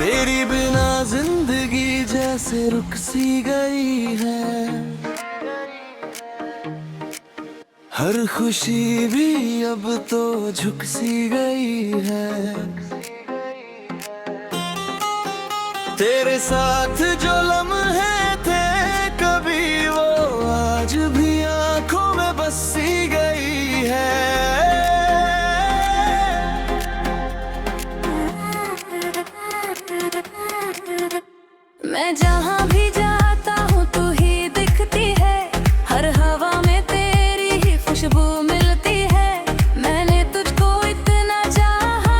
तेरी बिना जिंदगी जैसे रुक सी गई है, हर खुशी भी अब तो झुक सी गई है। तेरे साथ जो लम्हे थे कभी, वो आज भी आंखों में बस सी गई है। मैं जहाँ भी जाता हूँ तू ही दिखती है, हर हवा में तेरी ही खुशबू मिलती है। मैंने तुझको इतना चाहा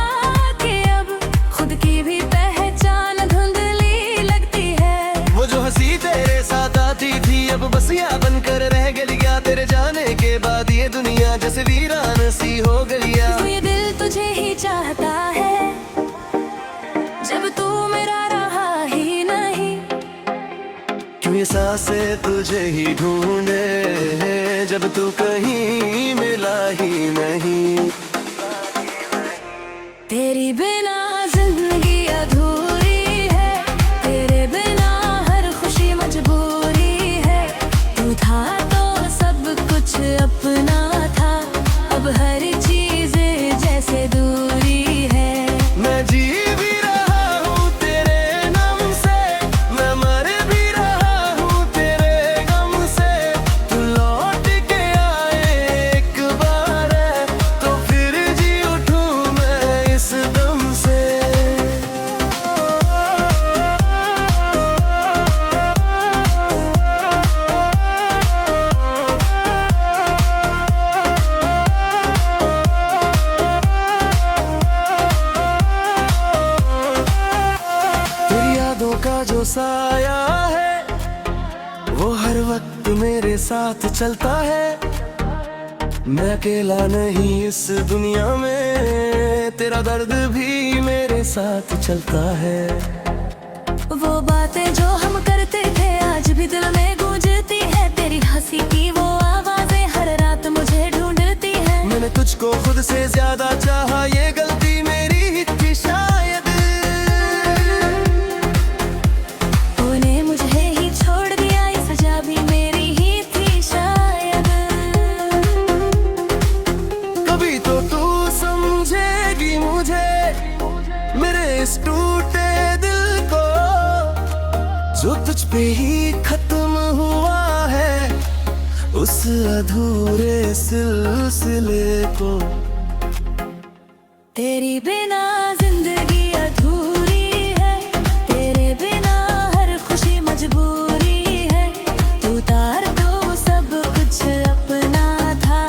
कि अब खुद की भी पहचान धुंधली लगती है। वो जो हंसी तेरे साथ आती थी अब बस याद बनकर रह गई क्या? तेरे जाने के बाद ये दुनिया जैसे वीरान सी हो गई। ये दिल तुझे ही चाहता है, जब तू मेरा रहा ही नहीं। क्यों ये सांसें तुझे ही ढूंढे, जब तू कहीं मिला ही नहीं। तेरी बिना जिंदगी अधूरी है, तेरे बिना हर खुशी मजबूरी है। तू था तो सब कुछ अपना था, अब हर चीज जैसे दूरी है। मैं जी भी रहा हूँ तेरे नाम से, मैं मर भी रहा हूँ तेरे गम से। तू लौट के आए एक बार तो फिर जी उठूं मैं इस दम से। तेरी यादों का जो साया है वो हर वक्त मेरे साथ चलता है। मैं अकेला नहीं इस दुनिया में, तेरा दर्द भी मेरे साथ चलता है। वो बातें जो हम करते थे आज भी दिल में गूंजती है। तेरी हंसी की वो आवाजें हर रात मुझे ढूंढती है। मैंने तुझको खुद से ज्यादा चाहा, ये गलती मेरी ही थी शायद। तूने मुझे ही छोड़ दिया, ये सजा भी मेरी ही थी शायद। कभी तो तू समझेगी मुझे, मेरे इस टूटे दिल को, जो तुझ पे ही खत्म हुआ है, उस अधूरे सिलसिले को। तेरी बिना जिंदगी अधूरी है, तेरे बिना हर खुशी मजबूरी है। तू तार तो सब कुछ अपना था,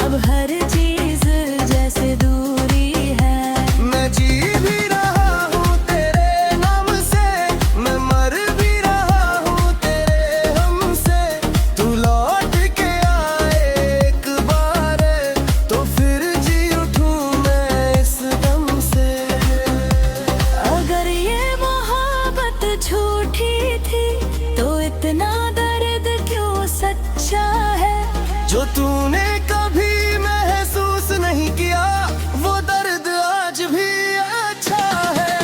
अब हर चीज जैसे दूरी है। मैं जी भी रहा हूँ तेरे नाम से, मैं मर भी रहा हूँ तेरे हम से। तू लौट के आए एक बार तो फिर जी उठूं मैं इस दम से। अगर ये मोहब्बत झूठी थी तो इतना दर्द क्यों सच्चा है? जो तूने कभी महसूस नहीं किया वो दर्द आज भी अच्छा है।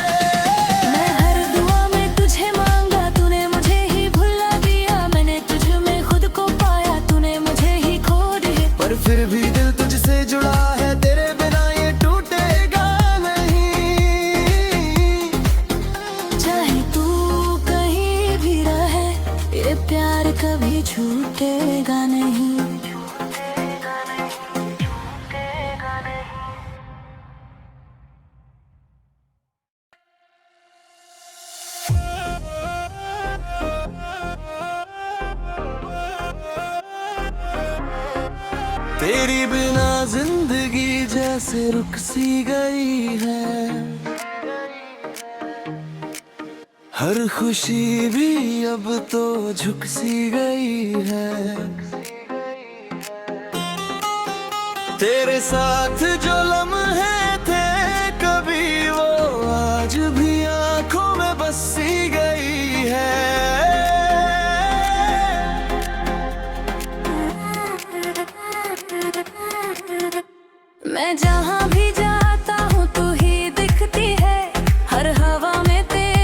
मैं हर दुआ में तुझे मांगा, तूने मुझे ही भुला दिया। मैंने तुझ में खुद को पाया, तूने मुझे ही खो दिया। पर फिर भी दिल तुझसे जुड़ा है, तेरे बिना ये टूटेगा नहीं। चाहे तू कहीं भी रहे, ये प्यार कभी छूटेगा नहीं। तेरी बिना जिंदगी जैसे रुक सी गई है, हर खुशी भी अब तो झुक सी गई है। तेरे साथ जो लम्हे थे कभी, वो आज भी आंखों में बस सी गई है। मैं जहाँ भी जाता हूँ तू ही दिखती है, हर हवा में तेरी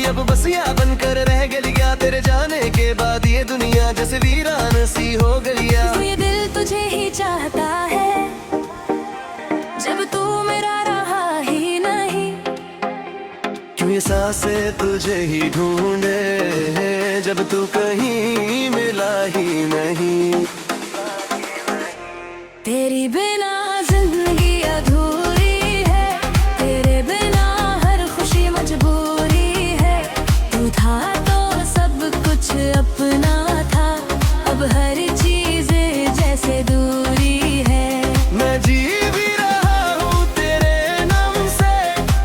अब बस या बनकर रह गलियां। तेरे जाने के बाद ये दुनिया जैसे वीरान सी हो गलियां। ये दिल तुझे ही चाहता है जब तू मेरा रहा ही नहीं। क्यों ये सांसें तुझे ही ढूंढे जब तू कहीं मिला ही नहीं। तेरी बिना जिंदगी अधूरी है, तेरे बिना हर खुशी मजबूरी है। तू था तो सब कुछ अपना था, अब हर चीज जैसे दूरी है। मैं जी भी रहा हूँ तेरे नाम से,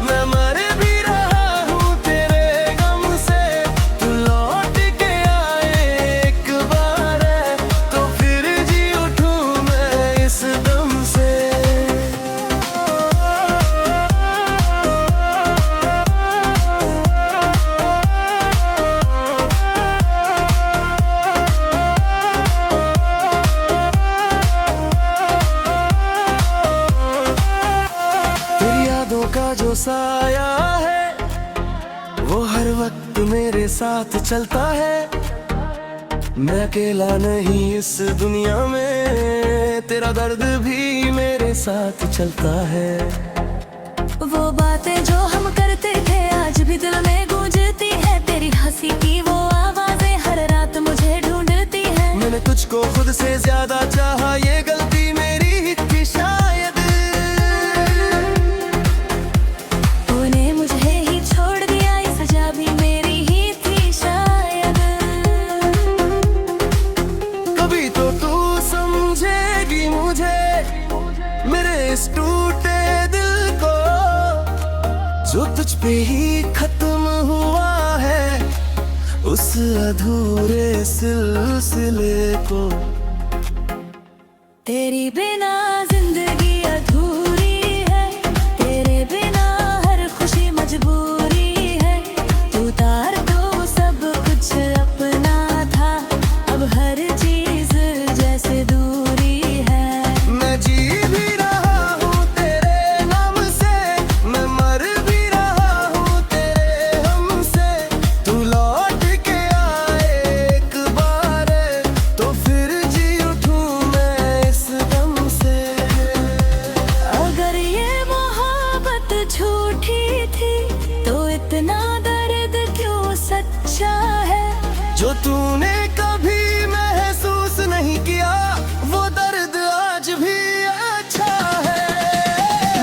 मैं मर भी रहा हूँ तेरे गम से। तू लौट के आए एक बार तो फिर जी उठूं मैं इस दम से। तेरी यादों का जो साया है वो हर वक्त मेरे साथ चलता है। मैं अकेला नहीं इस दुनिया में, तेरा दर्द भी मेरे साथ चलता है। वो बातें जो हम करते थे आज भी दिल में गूंजती है। तेरी हंसी की वो आवाजें हर रात मुझे ढूंढती है। मैंने तुझको खुद से ज्यादा चाहा, ये गलती मेरी ही थी शायद। तूने मुझे ही छोड़ दिया, ये सजा भी मेरी ही थी शायद। कभी तो तू समझेगी मुझे, मेरे इस टूटे दिल को जो तुझ पे ही खत्म हुआ है, उस अधूरे सिलसिले को। तेरी बिना जिंदगी अधूरी है, तेरे बिना हर खुशी मजबूरी है। तू तार तो सब कुछ अपना था, अब हर चीज जैसे दूरी है। मैं जी भी रहा हूँ तेरे नाम से, मैं मर भी रहा हूँ तेरे हम से। तू लौट के आए एक बार तो फिर जी उठूं मैं इस दम से। अगर ये मोहब्बत झूठी थी तो इतना दर्द क्यों सच्चा है। जो तूने कभी महसूस नहीं किया वो दर्द आज भी अच्छा है।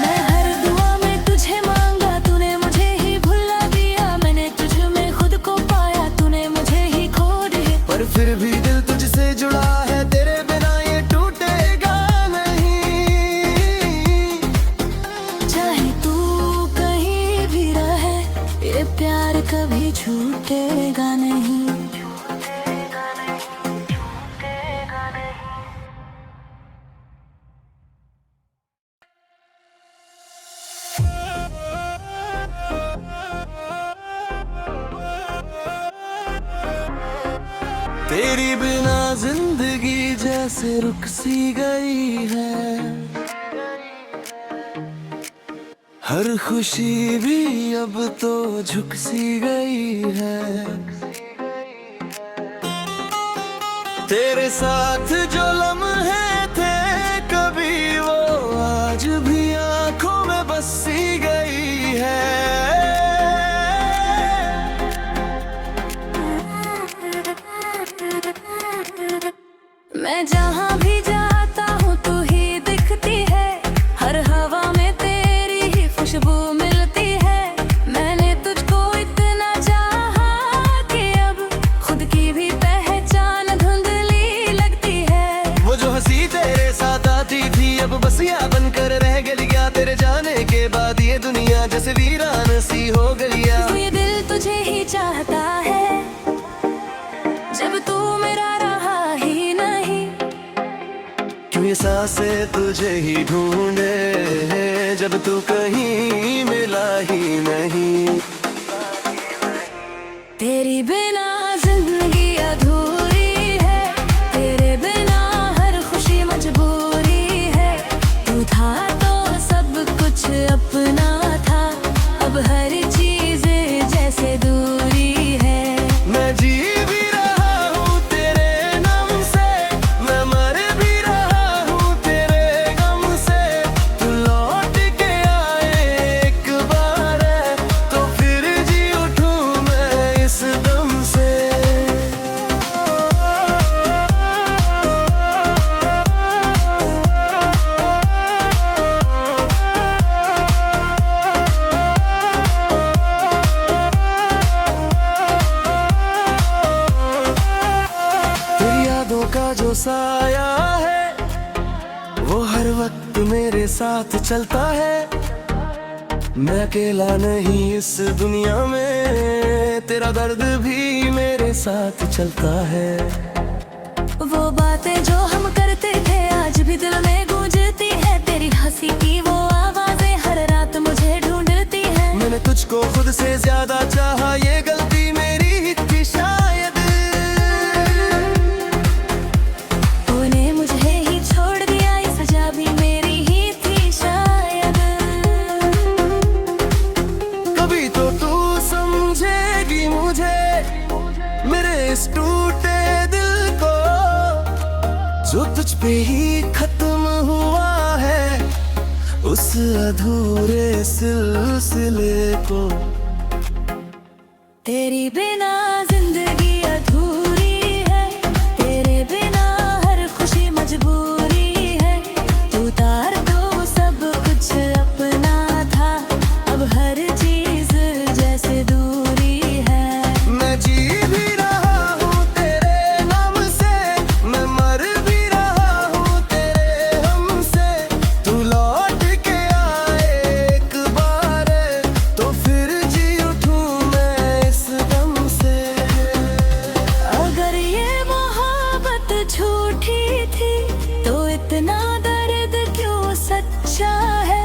मैं हर दुआ में तुझे मांगा, तूने मुझे ही भुला दिया। मैंने तुझ में खुद को पाया, तूने मुझे ही खो दिया। पर फिर भी दिल तुझसे जुड़ा है, तेरे बिना ये टूटेगा नहीं। चाहे तू कहीं भी रहे, ये प्यार कभी छूटेगा नहीं। तेरी बिना जिंदगी जैसे रुक सी गई है, हर खुशी भी अब तो झुक सी गई है। तेरे साथ जो लम्हे थे कभी वो आज भी आंखों में बस सी गई है। मैं जहाँ भी जाता हूँ तू ही दिखती है, हर हवा में तेरी ही खुशबू मिलती है। मैंने तुझको इतना चाहा कि अब खुद की भी पहचान धुंधली लगती है। वो जो हंसी तेरे साथ आती थी अब बस या बनकर रह गलियां। तेरे जाने के बाद ये दुनिया जैसे वीरान सी हो गलियां। ये दिल तुझे ही चाहता है जब तू मेरा रहा ही नहीं। क्यों ये सांसें तुझे ही ढूंढे जब तू कहीं मिला ही नहीं। तेरी बिना जिंदगी अधूरी है, तेरे बिना हर खुशी मजबूरी है। तू था तो सब कुछ अपना था, अब हर चीज जैसे दूरी मेरे साथ चलता है। मैं अकेला नहीं इस दुनिया में, तेरा दर्द भी मेरे साथ चलता है। वो बातें जो हम करते थे आज भी दिल में गूंजती है, तेरी हंसी की वो आवाजें हर रात मुझे ढूंढती है। मैंने तुझको खुद से ज्यादा चाहा, ये गलती मेरी ही थी शायद। तूने मुझे ही छोड़ दिया, ये सजा भी मेरी ही थी शायद। कभी तो तू समझेगी मुझे, मेरे इस टूटे दिल को, जो तुझ पे ही खत्म हुआ है, उस अधूरे सिलसिले को। तेरी बिना जिंदगी अधूरी है, तेरे बिना हर खुशी मजबूरी है। तू तार दो सब कुछ अपना था, अब हर चीज जैसे दूरी है। मैं जी भी रहा हूँ तेरे नाम से, मैं मर भी रहा हूँ तेरे हमसे। तू लौट के आए एक बार, तो फिर जी उठूं मैं इस दम से। अगर ये मोहब्बत झूठी थी तो इतना दर्द क्यों सच्चा है?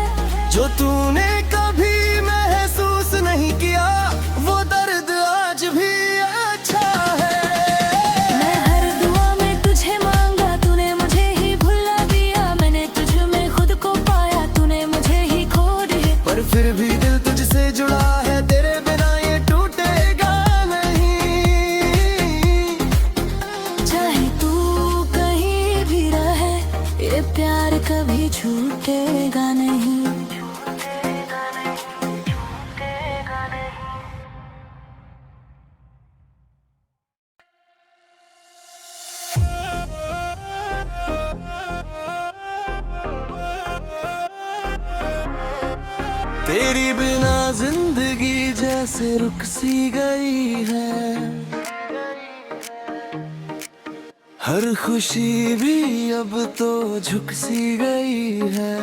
जो तूने कभी महसूस नहीं किया, वो दर्द आज भी अच्छा है। मैं हर दुआ में तुझे मांगा, तूने मुझे ही भुला दिया। मैंने तुझ में खुद को पाया, तूने मुझे ही खो दिया। पर फिर भी दिल तुझसे जुड़ा है, तेरे बिना ये टूटेगा नहीं। चाहे तू कहीं भी रहे, ये प्यार कभी छूटेगा नहीं। तेरी बिना जिंदगी जैसे रुक सी गई है, हर खुशी भी अब तो झुक सी गई है।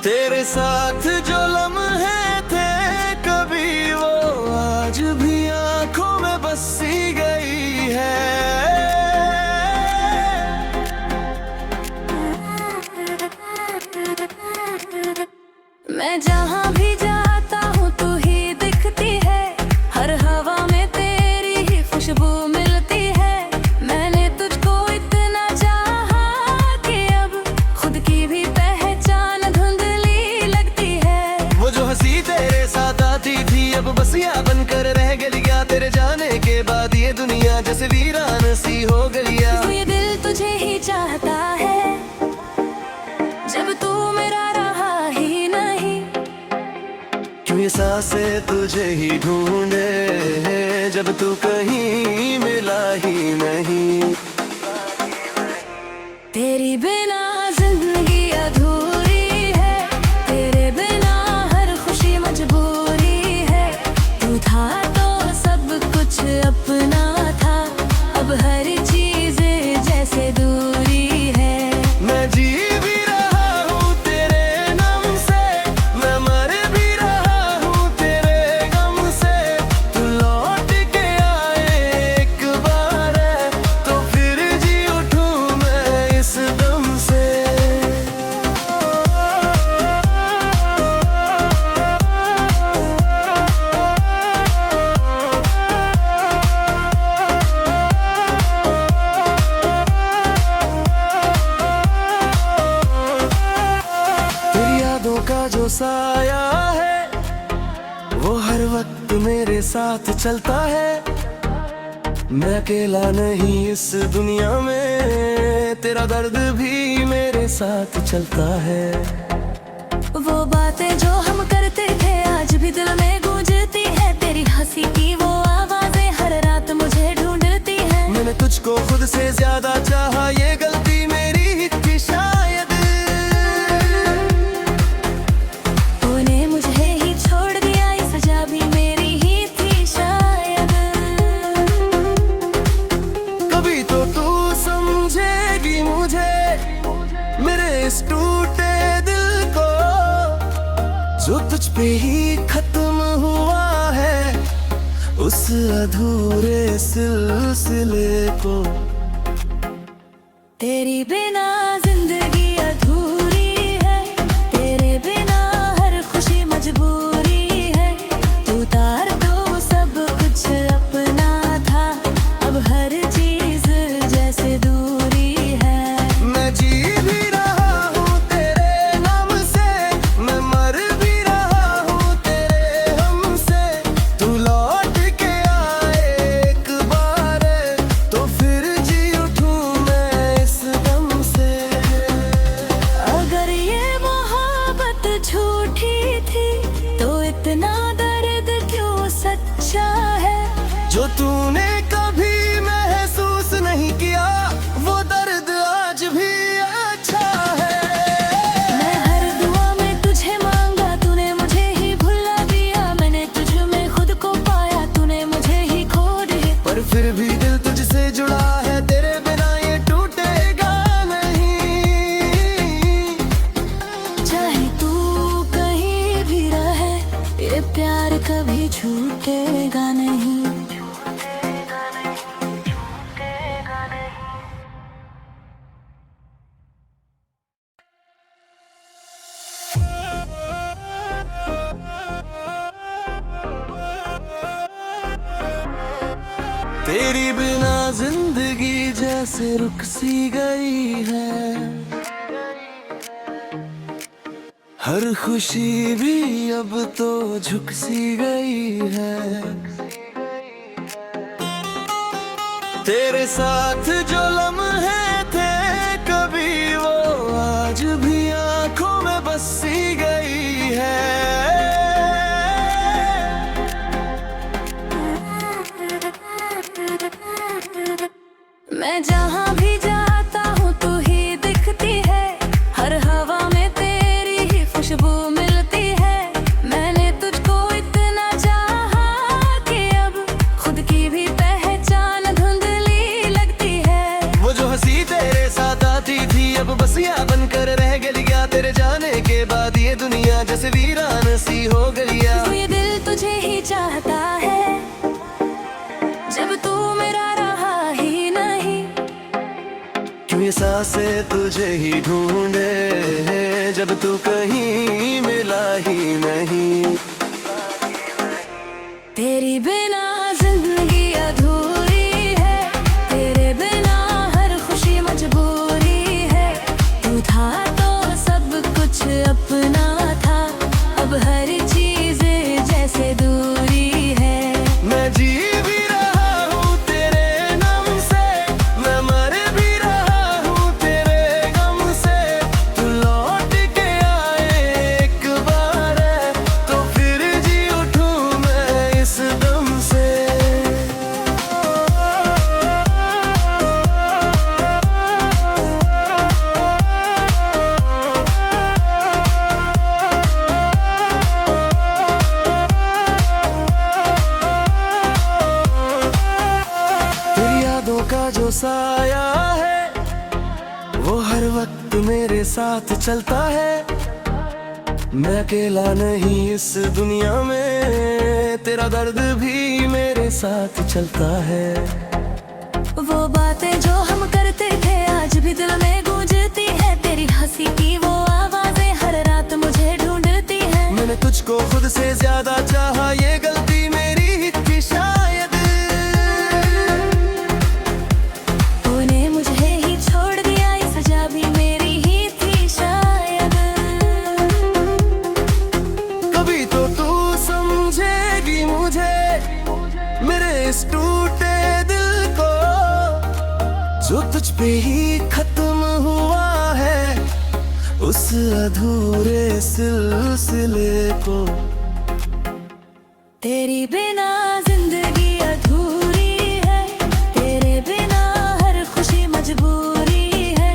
तेरे साथ जो लम्हे थे कभी, वो आज भी आंखों में बस सी गई है। मैं जहाँ भी जाता हूँ तू ही दिखती है, हर हवा में तेरी ही खुशबू मिलती है। मैंने तुझको इतना चाहा कि अब खुद की भी पहचान धुंधली लगती है। वो जो हंसी तेरे साथ आती थी, अब बसिया बनकर रह गई क्या? तेरे जाने के बाद ये दुनिया जैसे वीरान सी हो गई। तो ये दिल तुझे ही चाहता है, जब तू मेरा रहा ही नहीं। क्यों ये सांसें तुझे ही ढूंढे, जब तू कहीं मिला ही नहीं। तेरी बिना जिंदगी अधूरी है, तेरे बिना हर खुशी मजबूरी है। तू था तो सब कुछ अपना था, अब हर चीज जैसे दूरी है। मैं जी भी रहा हूँ तेरे नाम से, मैं मर भी रहा हूँ तेरे गम से। तू लौट के आए एक बार, तो फिर जी उठूं मैं इस दम से। तेरी यादों का जो साया है, वो हर वक्त मेरे साथ चलता है। मैं अकेला नहीं इस दुनिया में, तेरा दर्द भी मेरे साथ चलता है। वो बातें जो हम करते थे आज भी दिल में गूंजती है, तेरी हंसी की वो आवाजें हर रात मुझे ढूंढती है। मैंने तुझको खुद से ज्यादा चाहा, ये गलती मेरी ही थी शायद। तूने मुझे ही छोड़ दिया, ये सजा भी मेरी ही थी शायद। कभी तो तू समझेगी मुझे, इस टूटे दिल को जो तुझ पे ही खत्म हुआ है, उस अधूरे सिलसिले को। तेरी बिना जिंदगी अधूरी है, तेरे बिना हर खुशी मजबूरी है। तू तार दो सब कुछ अपना था, अब हर चीज जैसे दूरी है। मैं जी भी रहा हूँ तेरे नाम से, मैं मर भी रहा हूँ तेरे हम से। तू लौट के आए एक बार तो फिर जी उठूं मैं इस दम से। अगर ये मोहब्बत झूठी थी तो इतना दर्द क्यों सच्चा है। जो तूने कभी महसूस नहीं किया वो दर्द आज भी अच्छा है। मैं हर दुआ में तुझे मांगा, तूने मुझे ही भुला दिया। मैंने तुझ में खुद को पाया, तूने मुझे ही खो दिया। पर फिर भी दिल तुझसे जुड़ा है, तेरे बिना ये टूटेगा नहीं। चाहे तू कहीं भी रहे, ये प्यार कभी छूटेगा नहीं। तेरी बिना जिंदगी जैसे रुक सी गई है, हर खुशी भी अब तो झुक सी गई है। तेरे साथ जो लम्हे थे कभी वो आज भी आंखों में बस सी गई है। मैं जहाँ भी जाता हूँ तू ही दिखती है, हर हवा में तेरी ही खुशबू मिलती है। मैंने तुझको इतना चाहा कि अब खुद की भी पहचान धुंधली लगती है। वो जो हंसी तेरे साथ आती थी अब बस याद बनकर रह गया। तेरे जाने के बाद ये दुनिया जैसे वीरान सी हो गई। तो ये दिल तुझे ही चाहता है, जब तू मेरा रहा ही नहीं। क्यों ये सांसें तुझे ही ढूंढे, जब तू कहीं मिला ही नहीं। तेरी बिना जिंदगी अधूरी है, तेरे बिना हर खुशी मजबूरी है। तू था तो सब कुछ अपना था, अब हर चीज जैसे दूरी है। मैं जी भी रहा हूँ तेरे नाम से, मैं मर भी रहा हूँ तेरे गम से। तू लौट के आए एक बार तो फिर जी उठूं मैं इस दम से। तेरी यादों का जो साया है वो हर वक्त मेरे साथ चलता है। मैं अकेला नहीं इस दुनिया में, तेरा दर्द भी मेरे साथ चलता है। वो बातें जो हम करते थे आज भी दिल में गूंजती है। तेरी हंसी की वो आवाजें हर रात मुझे ढूंढती है। मैंने तुझको खुद से ज्यादा चाहा, ये गलती मेरी ही थी शायद। तूने मुझे ही छोड़ दिया, ये सजा भी मेरी ही थी शायद। कभी तो तू समझेगी मुझे, मेरे इस टूटे दिल को जो तुझ पे ही खत्म हुआ है, उस अधूरे सिलसिले को। तेरी बिना जिंदगी अधूरी है, तेरे बिना हर खुशी मजबूरी है।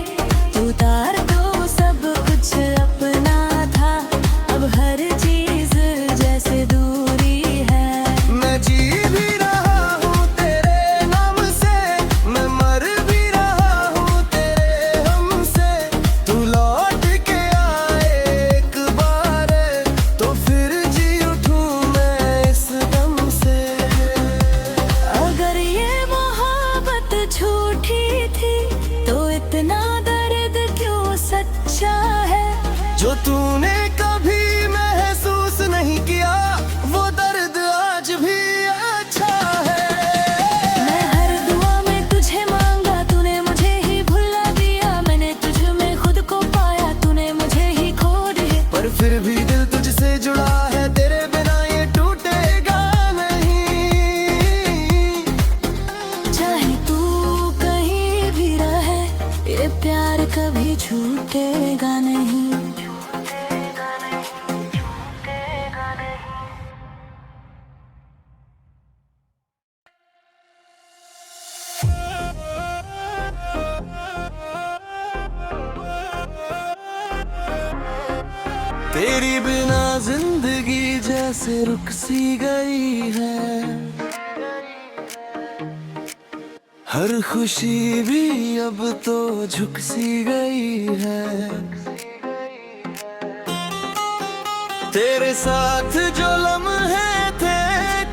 तू तार दो सब कुछ अपना था, अब हर चीज जैसे दूरी है। मैं जी भी रहा हूँ तेरे नाम से, मैं मर भी रहा हूँ तेरे हम से। तू लौट जो तूने कभी महसूस नहीं किया, वो दर्द आज भी अच्छा है। मैं हर दुआ में तुझे मांगा, तूने मुझे ही भुला दिया। मैंने तुझ में खुद को पाया, तूने मुझे ही खो दिया। पर फिर भी दिल तुझसे जुड़ा है, तेरे बिना ये टूटेगा नहीं। चाहे तू कहीं भी रहे, ये प्यार कभी छूटेगा नहीं। तेरी बिना जिंदगी जैसे रुक सी गई है, हर खुशी भी अब तो झुक सी गई है। तेरे साथ जो लम्हे थे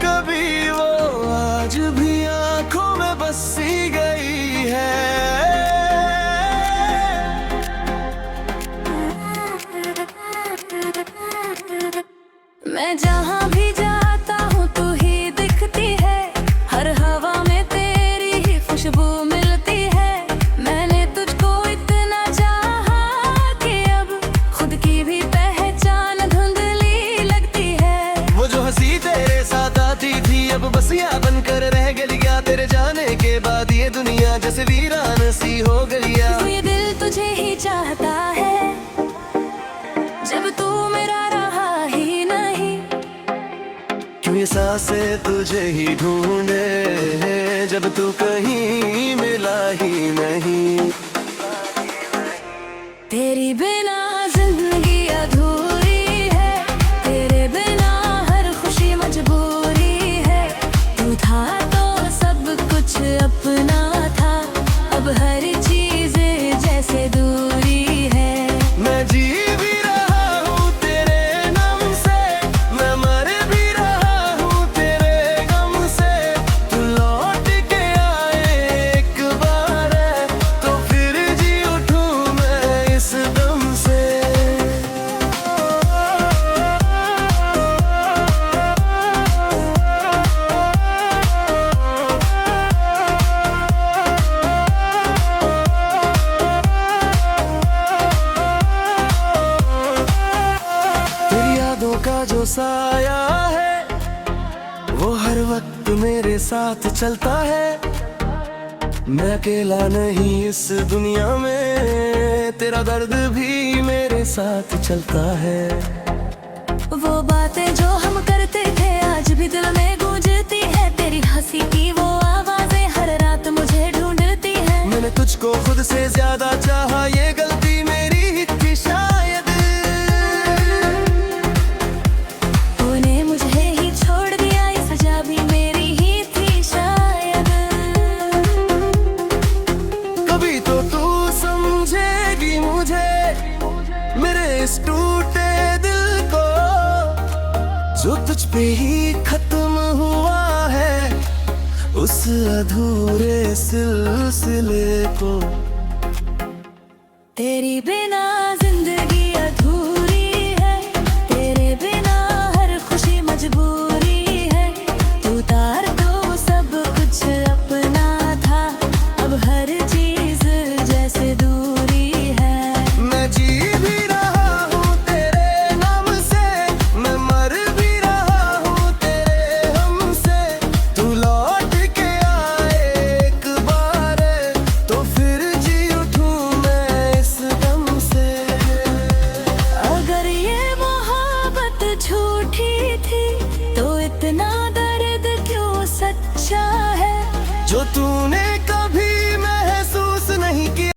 कभी, वो आज भी आंखों में बस सी गई है। मैं जहाँ भी जाता हूँ तू ही दिखती है, हर हवा में तेरी ही खुशबू मिलती है। मैंने तुझको इतना चाहा कि अब खुद की भी पहचान धुंधली लगती है। वो जो हंसी तेरे साथ आती थी, अब बस या बनकर रह गलियां। तेरे जाने के बाद ये दुनिया जैसे वीरान सी हो गलियां। तो ये दिल तुझे ही चाहता है, जब तू मेरा रहा ही नहीं। क्यों ये सांसें तुझे ही ढूंढे, जब तू कहीं मिला ही नहीं। तेरी बिना जिंदगी अधूरी है, तेरे बिना हर खुशी मजबूरी है। तू था तो सब कुछ अपना था, अब हर चीज जैसे दूरी है। मैं जी भी रहा हूँ तेरे नाम से, मैं मर भी रहा हूँ तेरे गम से। तू लौट के आए एक बार, तो फिर जी उठूं मैं इस दम से। तेरी यादों का जो साया है, वो हर वक्त मेरे साथ चलता है। मैं अकेला नहीं इस दुनिया में, तेरा दर्द भी मेरे साथ चलता है। वो बातें जो हम करते थे आज भी दिल में गूंजती है। तेरी हंसी की वो आवाजें हर रात मुझे ढूंढती है। मैंने तुझको खुद से ज्यादा चाहा, ये गलती मेरी ही थी शायद। तूने मुझे ही छोड़ दिया, ये सजा भी मेरी ही थी शायद। कभी तो तू समझेगी मुझे, मेरे इस टूटे दिल को, जो तुझ पे ही खत्म हुआ है, उस अधूरे सिलसिले को। तेरी बिना जिंदगी अधूरी है, तेरे बिना हर खुशी मजबूरी है। तू तार तो सब कुछ अपना था, अब हर चीज जैसे दूरी है। मैं जी भी रहा हूँ तेरे नाम से, मैं मर भी रहा हूँ तेरे हम से। तू लौट के आए एक बार, तो फिर जी उठूं मैं इस दम से। अगर ये मोहब्बत झूठी थी, तो इतना दर्द क्यों सच्चा है। जो तूने